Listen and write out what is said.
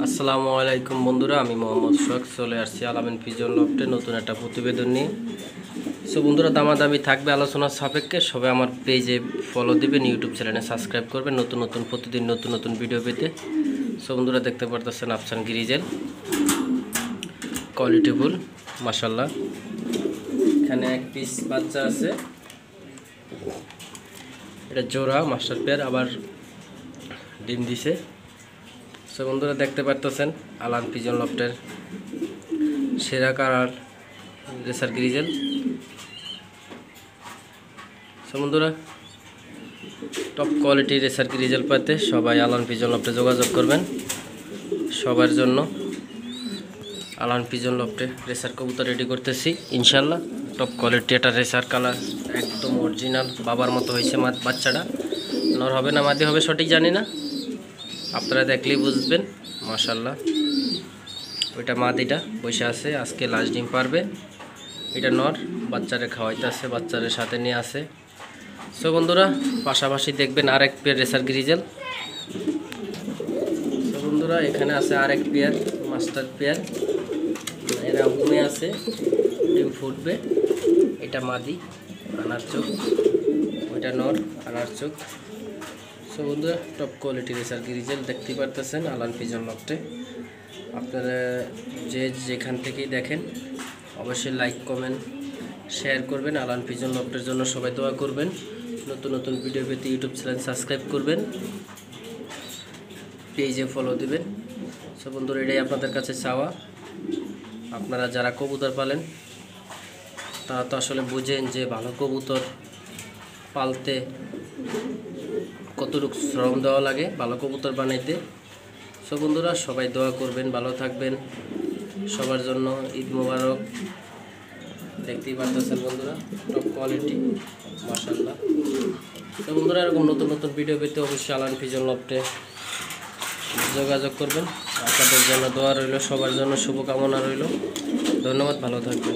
আসসালামু আলাইকুম বন্ধুরা, আমি মোহাম্মদ শখ চলে আসছি আলামিন পিজন লফটে নতুন একটা প্রতিবেদন নিয়ে। সো বন্ধুরা, দামাদামি থাকবে আলোচনার সাপেক্ষে। সবাই আমার পেজে ফলো দেবেন, ইউটিউব চ্যানেলে সাবস্ক্রাইব করবেন নতুন নতুন প্রতিদিন নতুন নতুন ভিডিও পেতে। সো বন্ধুরা, দেখতে পারতেছেন আফসান গ্রিজেল, কোয়ালিটিফুল মাশাল্লাহ। এখানে এক পিস বাচ্চা আছে, এটা জোড়া মাস্টার পেয়ার, আবার ডিম দিছে। সো বন্ধুরা, দেখতে পারতেছেন আলামিন পিজন লফটের সেরা কালার রেসার গ্রিজেল। সো বন্ধুরা, টপ কোয়ালিটি রেসার গ্রিজেল পাতে সবাই আলামিন পিজন লফটে যোগাযোগ করবেন। সবার জন্য আলামিন পিজন লফটে রেসার কবুতর রেডি করতেছি ইনশাল্লাহ। টপ কোয়ালিটি এটা রেসার কালার একদম অরিজিনাল, বাবার মতো হয়েছে বাচ্চাটা। নর হবে না মাদি হবে সঠিক জানি না, আপনারা দেখলেই বুঝবেন। মাশাল্লাহ, ওইটা মাদিটা বসে আছে, আজকে লাস্ট ডিম পারবে। এটা নর, বাচ্চারে খাওয়াইতে আছে, বাচ্চারের সাথে নিয়ে আসে। সো বন্ধুরা, পাশাপাশি দেখবেন আরেক পেয়ার রেসার গ্রিজেল। সো বন্ধুরা, এখানে আছে আরেক পেয়ার মাস্টার পেয়ার, এরা ঘুমে আছে, ডিম ফুটবে। এটা মাদি, আনার চোখ, ওইটা নর, আনার চোখ। সো বন্ধুরা, টপ কোয়ালিটি রেসার গ্রিজেল দেখতে পারতেছেন আলামিন পিজন লফটে। আপনারা যে যেখান থেকেই দেখেন অবশ্যই লাইক কমেন্ট শেয়ার করবেন। আলামিন পিজন লফটের জন্য সবাই দোয়া করবেন। নতুন নতুন ভিডিও পেতে ইউটিউব চ্যানেল সাবস্ক্রাইব করবেন, পেজে ফলো দিবেন। সো বন্ধুরা, এটাই আপনাদের কাছে চাওয়া। আপনারা যারা কবুতর পালেন তারা তো আসলে বুঝেন যে ভালো কবুতর পালতে কতটুকু শ্রম দেওয়া লাগে ভালো কবুতর বানাইতে। সো বন্ধুরা, সবাই দোয়া করবেন, ভালো থাকবেন। সবার জন্য ঈদ মোবারক। দেখতেই পাচ্ছেন বন্ধুরা, টপ কোয়ালিটি মাশাআল্লাহ। তো বন্ধুরা, এরকম নতুন নতুন ভিডিও পেতে অবশ্যই আলামিন পিজন লফটে যোগাযোগ করবেন। আপনাদের জন্য দোয়া রইল, সবার জন্য শুভকামনা রইল। ধন্যবাদ, ভালো থাকবেন।